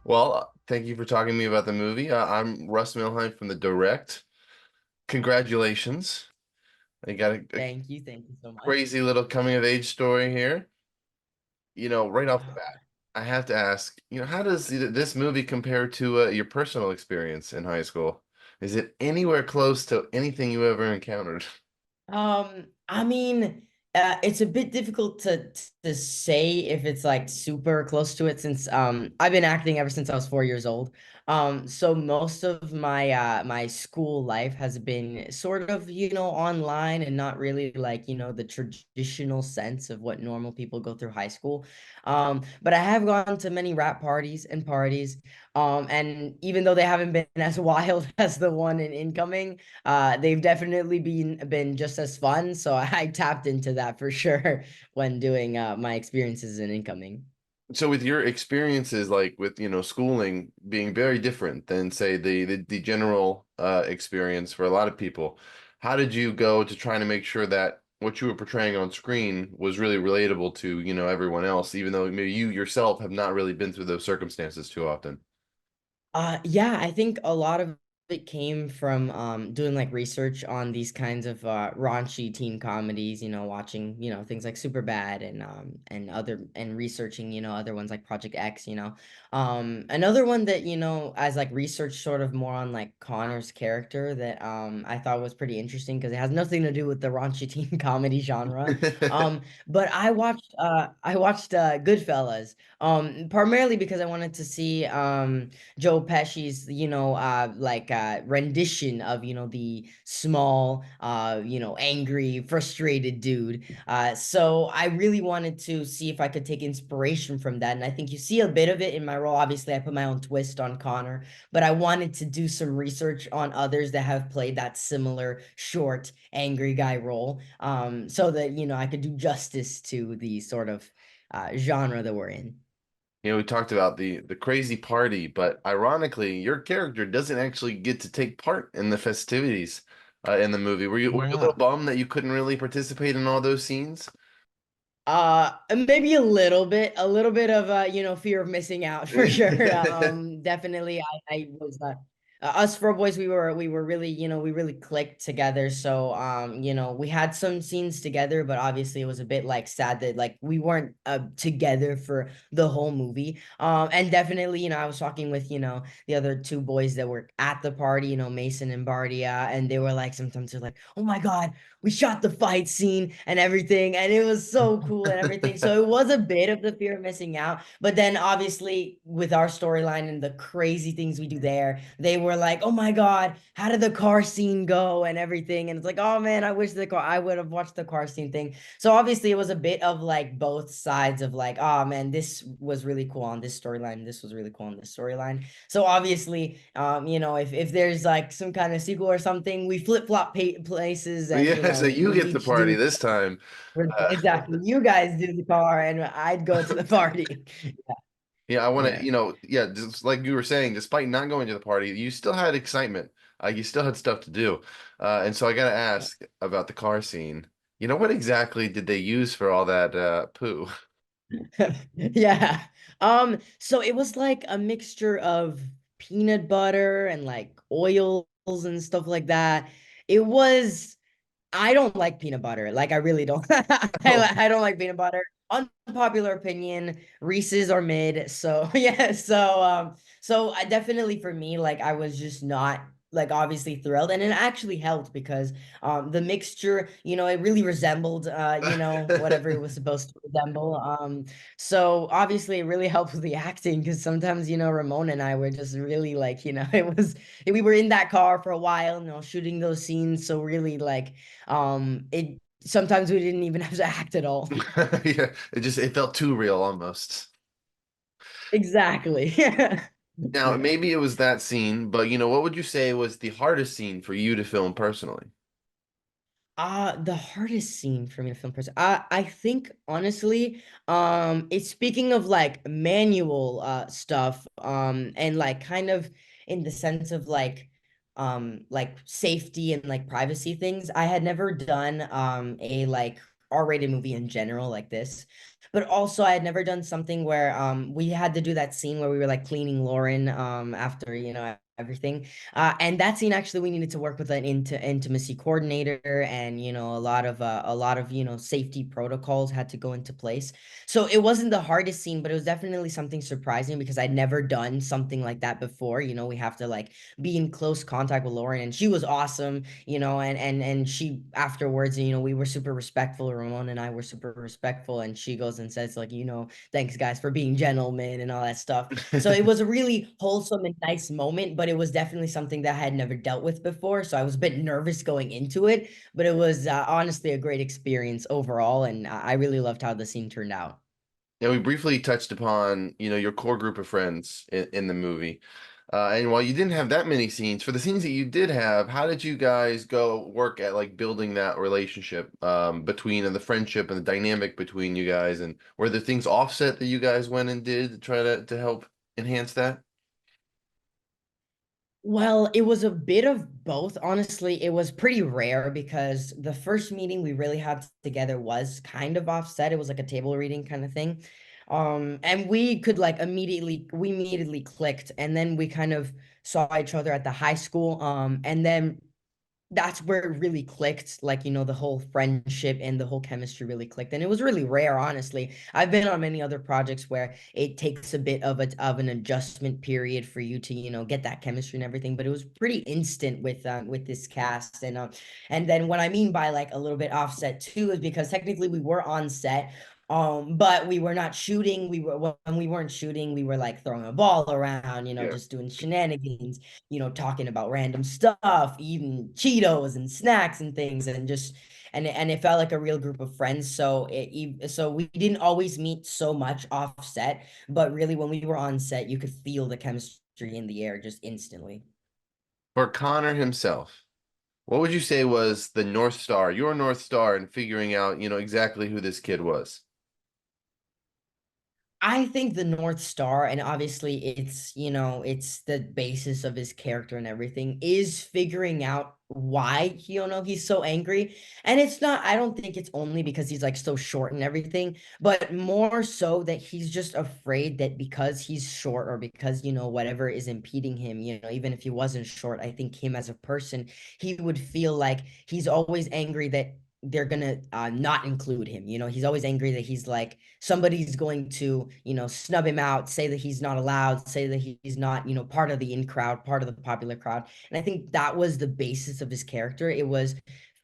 Well, thank you for talking to me about the movie. I'm Russ Milheim from the Direct. Congratulations. I got a Thank you so much. crazy little coming of age story here. Right off the bat, I have to ask, how does this movie compare to your personal experience in high school? Is it anywhere close to anything you ever encountered? I mean, it's a bit difficult to say if it's like super close to it since I've been acting ever since I was 4 years old. So most of my school life has been sort of, online and not really like, the traditional sense of what normal people go through high school. But I have gone to many rap parties and parties. And even though they haven't been as wild as the one in Incoming, they've definitely been just as fun. So I tapped into that for sure when doing my experiences in Incoming. So with your experiences, like with, schooling being very different than say the general experience for a lot of people, how did you go to trying to make sure that what you were portraying on screen was really relatable to, everyone else, even though maybe you yourself have not really been through those circumstances too often? Yeah, I think a lot of it came from doing like research on these kinds of raunchy teen comedies, watching, things like Superbad and researching, other ones like Project X. Another one that, as like research sort of more on like Connor's character that I thought was pretty interesting because it has nothing to do with the raunchy teen comedy genre. But I watched Goodfellas, primarily because I wanted to see Joe Pesci's, rendition of, the small, angry, frustrated dude. So I really wanted to see if I could take inspiration from that. And I think you see a bit of it in my role. Obviously, I put my own twist on Connor, but I wanted to do some research on others that have played that similar short, angry guy role. So that, I could do justice to the sort of genre that we're in. We talked about the crazy party, but ironically, your character doesn't actually get to take part in the festivities in the movie. Were you a little Yeah. bummed that you couldn't really participate in all those scenes? Maybe a little bit of fear of missing out for sure. Definitely, I was us four boys. We were really, we really clicked together. So, we had some scenes together, but obviously it was a bit like sad that like we weren't together for the whole movie. And definitely, I was talking with the other two boys that were at the party, Mason and Bardia, and they were like sometimes they're like, oh my God, we shot the fight scene and everything, and it was so cool and everything. So it was a bit of the fear of missing out, but then obviously with our storyline and the crazy things we do there, they were like, "Oh my God, how did the car scene go?" and everything. And it's like, "Oh man, I would have watched the car scene thing." So obviously it was a bit of like both sides of like, "Oh man, this was really cool on this storyline. This was really cool on this storyline." So obviously, if there's like some kind of sequel or something, we flip flop places, and Yeah, so you we get the each party do this time. Uh, exactly. You guys do the car, and I'd go to the party. yeah, I want to, Yeah. yeah, just like you were saying, despite not going to the party, you still had excitement. You still had stuff to do. And so I got to ask about the car scene. What exactly did they use for all that poo? Yeah. So it was like a mixture of peanut butter and like oils and stuff like that. It was I don't like peanut butter. Like I really don't. I don't like peanut butter. Unpopular opinion, Reese's are mid. So yeah, so I definitely for me, like I was just not like obviously thrilled. And it actually helped because the mixture, it really resembled whatever it was supposed to resemble. So obviously it really helped with the acting because sometimes, Ramon and I were just really like, we were in that car for a while, shooting those scenes. So really like it sometimes we didn't even have to act at all. Yeah, it felt too real almost. Exactly. Now, Yeah. maybe it was that scene, but what would you say was the hardest scene for you to film personally? The hardest scene for me to film person. I think honestly, it's speaking of like manual stuff, and like kind of in the sense of like safety and like privacy things. I had never done a like R-rated movie in general like this. but also I had never done something where we had to do that scene where we were like cleaning Lauren after, you know, everything. And that scene actually we needed to work with an intimacy coordinator, and you know, a lot of, you know, safety protocols had to go into place. So it wasn't the hardest scene, but it was definitely something surprising because I'd never done something like that before. You know, we have to like be in close contact with Lauren, and she was awesome, you know, and she afterwards, you know, we were super respectful. Ramon and I were super respectful, and she goes and says like, you know, thanks guys for being gentlemen and all that stuff. So it was a really wholesome and nice moment, but it was definitely something that I had never dealt with before. So I was a bit nervous going into it, but it was honestly a great experience overall, and I really loved how the scene turned out. Yeah, we briefly touched upon, you know, your core group of friends in the movie. And while you didn't have that many scenes, for the scenes that you did have, how did you guys go work at like building that relationship between and the friendship and the dynamic between you guys? And were there things offset that you guys went and did to try to help enhance that? Well, it was a bit of both. Honestly, it was pretty rare because the first meeting we really had together was kind of offset. It was like a table reading kind of thing. And we could like we immediately clicked, and then we kind of saw each other at the high school. And then that's where it really clicked, like, you know, the whole friendship and the whole chemistry really clicked, and it was really rare. Honestly, I've been on many other projects where it takes a bit of an adjustment period for you to, you know, get that chemistry and everything, but it was pretty instant with this cast. And then what I mean by like a little bit offset too is because technically we were on set, but we were not shooting. When we weren't shooting, we were like throwing a ball around, you know, Yeah. just doing shenanigans, you know, talking about random stuff, eating Cheetos and snacks and things, and just and it felt like a real group of friends. So so we didn't always meet so much offset, but really when we were on set, you could feel the chemistry in the air just instantly. For Connor himself, what would you say was the North Star, your North Star in figuring out, you know, exactly who this kid was? I think the North Star, and obviously it's, you know, it's the basis of his character and everything, is figuring out why, you know, he's so angry. And it's not, I don't think it's only because he's like so short and everything, but more so that he's just afraid that because he's short, or because, you know, whatever is impeding him, you know, even if he wasn't short, I think him as a person, he would feel like he's always angry that they're gonna not include him. You know, he's always angry that he's like somebody's going to, you know, snub him out, say that he's not allowed, say that he's not, you know, part of the in crowd, part of the popular crowd. And I think that was the basis of his character. It was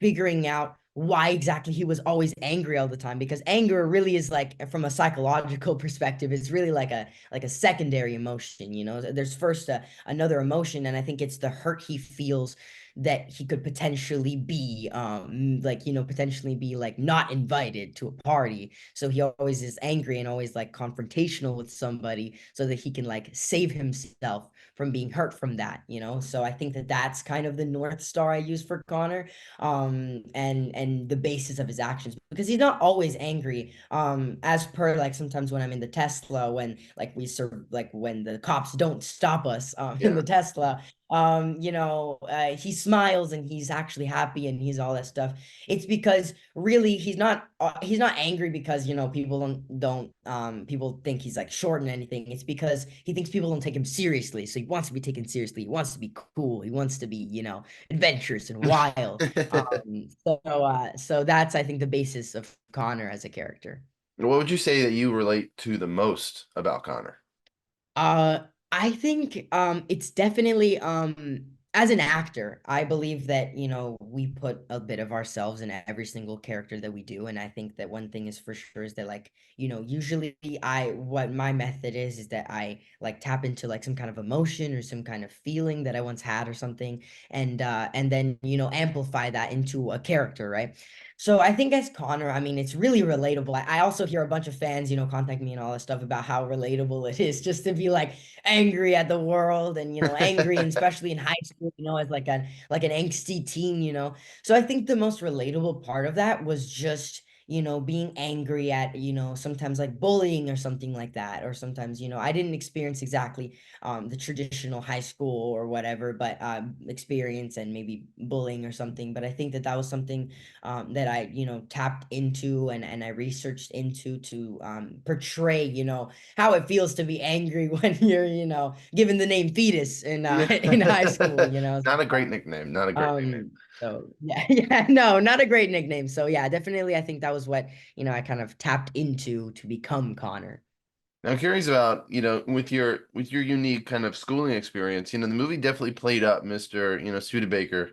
figuring out why exactly he was always angry all the time, because anger really is like, from a psychological perspective, it's really like a secondary emotion. You know, there's first another emotion, and I think it's the hurt he feels that he could potentially be like, you know, potentially be like not invited to a party, so he always is angry and always like confrontational with somebody so that he can like save himself from being hurt from that, you know. So I think that that's kind of the North Star I use for Connor, and the basis of his actions, because he's not always angry, as per like sometimes when I'm in the Tesla, when like we serve, like when the cops don't stop us in Yeah. the Tesla, you know, he smiles and he's actually happy and he's all that stuff. It's because really he's not angry because, you know, people don't people think he's like short and anything. It's because he thinks people don't take him seriously, so he wants to be taken seriously. He wants to be cool. He wants to be, you know, adventurous and wild. So that's, I think, the basis of Connor as a character. What would you say that you relate to the most about Connor? Uh, I think it's definitely as an actor, I believe that, you know, we put a bit of ourselves in every single character that we do, and I think that one thing is for sure is that, like, you know, usually I what my method is that I like tap into like some kind of emotion or some kind of feeling that I once had or something, and then, you know, amplify that into a character, right? So I think as Connor, I mean, it's really relatable. I also hear a bunch of fans, you know, contact me and all this stuff about how relatable it is just to be like angry at the world, and, you know, angry, and especially in high school, you know, as like an angsty teen, you know. So I think the most relatable part of that was just, being angry at, sometimes like bullying or something like that. Or sometimes, I didn't experience exactly the traditional high school or whatever, but experience and maybe bullying or something. But I think that that was something that I, tapped into and I researched into to portray, how it feels to be angry when you're, given the name fetus in in high school, Not a great nickname. Not a great nickname. um, so yeah, yeah, no, not a great nickname. So yeah, definitely I think that was what, I kind of tapped into to become Connor. Now, I'm curious about, with your unique kind of schooling experience, the movie definitely played up Mr., Studebaker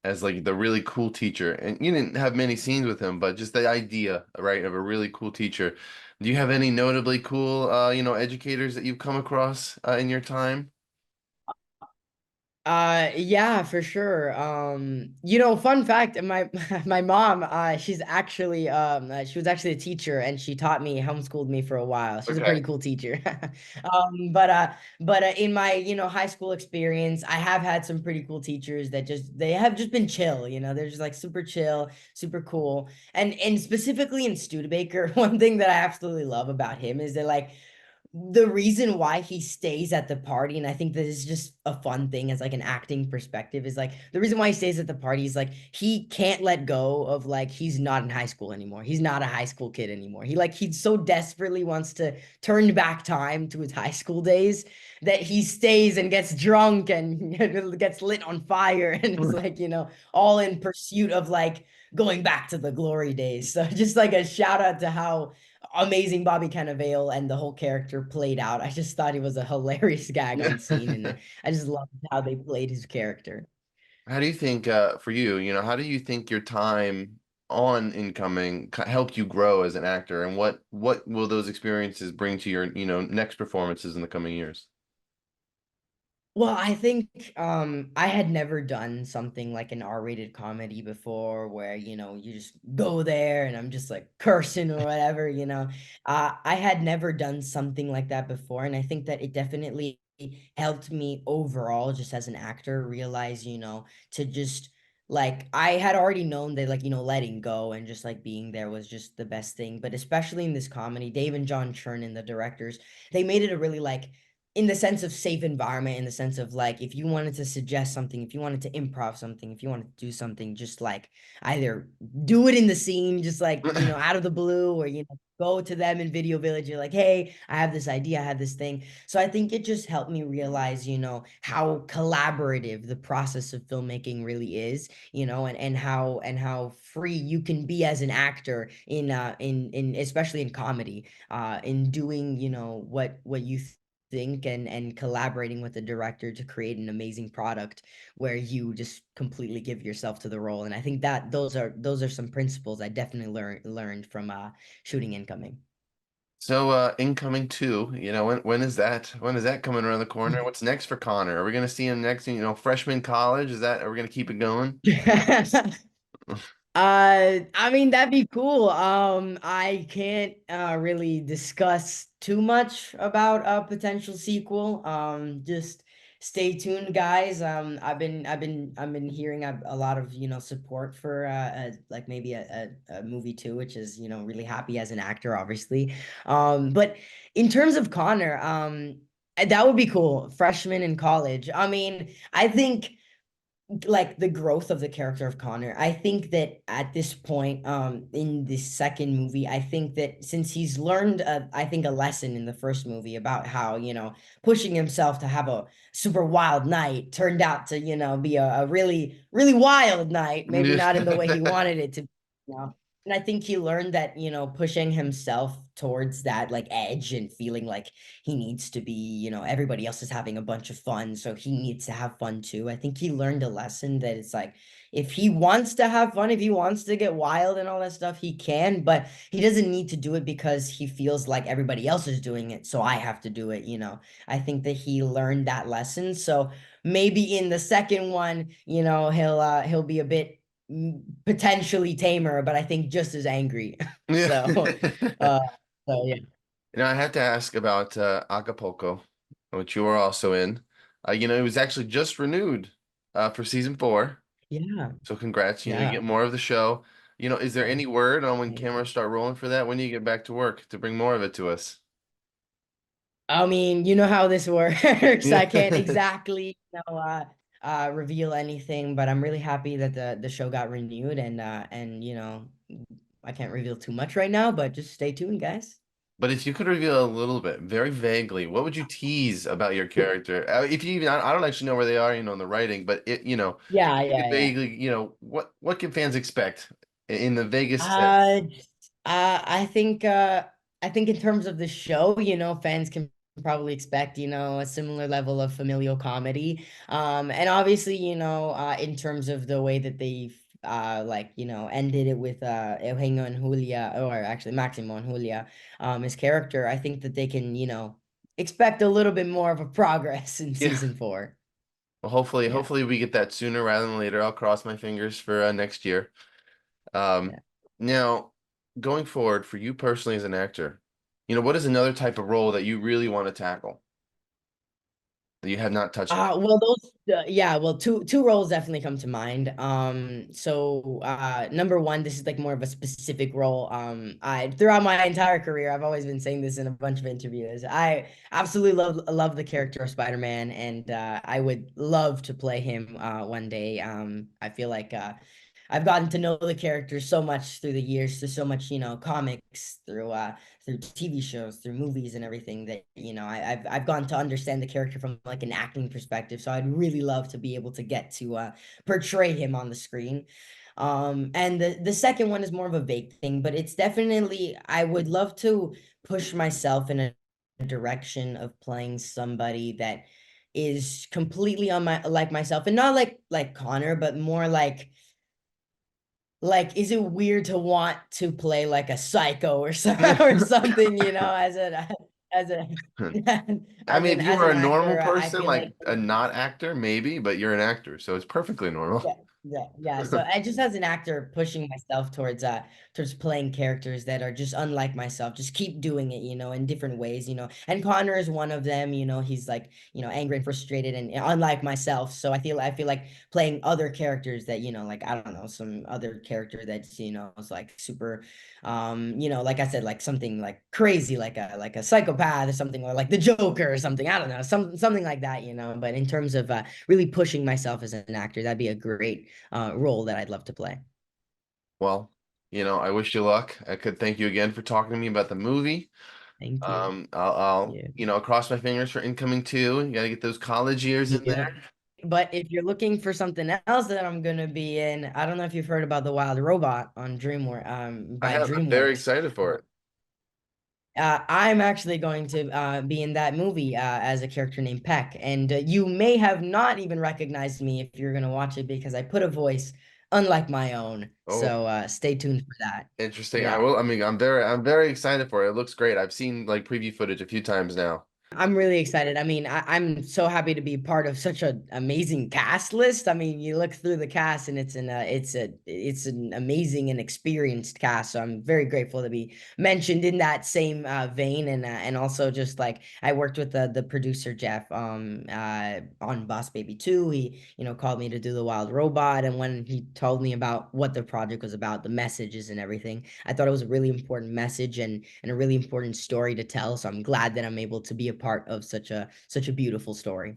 as like the really cool teacher. And you didn't have many scenes with him, but just the idea, right, of a really cool teacher. Do you have any notably cool, educators that you've come across in your time? Yeah, for sure. Fun fact, my my mom, she was actually a teacher and she taught me, homeschooled me for a while. She's a Okay. pretty cool teacher. But in my, high school experience, I have had some pretty cool teachers that they have just been chill, they're just like super chill, super cool. And specifically in Studebaker, one thing that I absolutely love about him is that like the reason why he stays at the party, and I think this is just a fun thing as like an acting perspective, is like the reason why he stays at the party is like he can't let go of like he's not in high school anymore. He's not a high school kid anymore. He so desperately wants to turn back time to his high school days that he stays and gets drunk and gets lit on fire and is like, all in pursuit of like going back to the glory days. So just like a shout out to how amazing Bobby Cannavale and the whole character played out. I just thought he was a hilarious gag Yeah. on scene, and I just loved how they played his character. How do you think, for you, how do you think your time on Incoming helped you grow as an actor, and what will those experiences bring to your, next performances in the coming years? Well, I think I had never done something like an R-rated comedy before where, you just go there and I'm just like cursing or whatever, I had never done something like that before, and I think that it definitely helped me overall just as an actor realize, to just like I had already known that like, letting go and just like being there was just the best thing, but especially in this comedy, Dave and John Chernin, the directors, they made it a really like in the sense of safe environment, in the sense of like if you wanted to suggest something, if you wanted to improv something, if you wanted to do something, just like either do it in the scene, just like, out of the blue, or, go to them in Video Village. You're like, hey, I have this idea, I have this thing. So I think it just helped me realize, how collaborative the process of filmmaking really is, and how free you can be as an actor in especially in comedy, in doing, what you think and collaborating with the director to create an amazing product where you just completely give yourself to the role. And I think that those are some principles I definitely learned from shooting Incoming. So, Incoming 2, when is that? When is that coming around the corner? What's next for Connor? Are we gonna see him next, freshman college? Are we gonna keep it going? I mean, that'd be cool. I can't really discuss too much about a potential sequel. Just stay tuned, guys. I've been hearing a lot of, support for like maybe a movie too, which is, really happy as an actor, obviously. But in terms of Connor, that would be cool. Freshman in college. I mean, I think like the growth of the character of Connor. I think that at this point, in the second movie, I think that since he's learned, I think a lesson in the first movie about how, pushing himself to have a super wild night turned out to, be a really, really wild night, maybe not in the way he wanted it to be, you know. And I think he learned that, pushing himself towards that like edge and feeling like he needs to be, everybody else is having a bunch of fun, so he needs to have fun too. I think he learned a lesson that it's like if he wants to have fun, if he wants to get wild and all that stuff, he can, but he doesn't need to do it because he feels like everybody else is doing it, so I have to do it. I think that he learned that lesson. So maybe in the second one, he'll be a bit potentially tamer, but I think just as angry. Yeah. So uh so yeah. I had to ask about Acapulco, which you were also in. It was actually just renewed for season 4. Yeah. So congrats, you Yeah. get more of the show. Is there Yeah. any word on when Thank cameras you. start rolling for that? When do you get back to work to bring more of it to us? I mean, you know how this works. Yeah. I can't exactly, reveal anything, but I'm really happy that the show got renewed, and I can't reveal too much right now, but just stay tuned, guys. But if you could reveal a little bit, very vaguely, what would you tease about your character? If you even, I don't actually know where they are, in the writing, but Yeah, if you could yeah, yeah. vaguely, what can fans expect in the vaguest Uh, sense? I think I think in terms of the show, fans can probably expect, a similar level of familial comedy. And obviously, in terms of the way that they ended it with Eugenio and Julia, or actually Maximo and Julia, his character, I think that they can, expect a little bit more of a progress in Yeah. season 4. Well, hopefully, Yeah. hopefully we get that sooner rather than later. I'll cross my fingers for next year. Um, Yeah. Now, going forward for you personally as an actor, what is another type of role that you really want to tackle that you have not touched on? Well, yeah, well, two roles definitely come to mind. So number one, this is like more of a specific role. I throughout my entire career, I've always been saying this in a bunch of interviews. I absolutely love the character of Spider-Man, and I would love to play him one day. I feel like I've gotten to know the character so much through the years, through so much, comics, through TV shows, through movies and everything that, I've gotten to understand the character from like an acting perspective. So I'd really love to be able to get to portray him on the screen. And the second one is more of a vague thing, but it's definitely I would love to push myself in a direction of playing somebody that is completely on my like myself, and not like Connor, but more like, is it weird to want to play like a psycho or so, or something, as a I mean, if you as were an a normal actor, I person, feel like like a not actor, maybe, but you're an actor, so it's perfectly normal. yeah, yeah, yeah. So I just as an actor pushing myself towards playing characters that are just unlike myself, just keep doing it, in different ways, And Connor is one of them, he's like, angry and frustrated and unlike myself. So I feel like playing other characters that, like I don't know, some other character that's, is like super like I said, like something like crazy, like a psychopath or something, or like the Joker or something. I don't know, something like that, But in terms of really pushing myself as an actor, that'd be a great role that I'd love to play. Well, I wish you luck. I could thank you again for talking to me about the movie. Thank you. I'll Yeah. cross my fingers for incoming too. You got to get those college years in Yeah. there. But if you're looking for something else that I'm gonna be in, I don't know if you've heard about The Wild Robot on I by have. I'm very DreamWorks. excited for it. I'm actually going to be in that movie as a character named Peck, and you may have not even recognized me if you're gonna watch it because I put a voice unlike my own. Oh, So stay tuned for that. interesting. I Yeah. will. I mean, I'm very excited for it. It looks great. I've seen like preview footage a few times now. I'm really excited. I mean, I'm so happy to be part of such an amazing cast list. I mean, you look through the cast and it's an amazing and experienced cast. So I'm very grateful to be mentioned in that same vein, and also just like I worked with the producer Jeff on Boss Baby 2. He called me to do the Wild Robot, and when he told me about what the project was about, the messages and everything, I thought it was a really important message and a really important story to tell. So I'm glad that I'm able to be a part of such a beautiful story.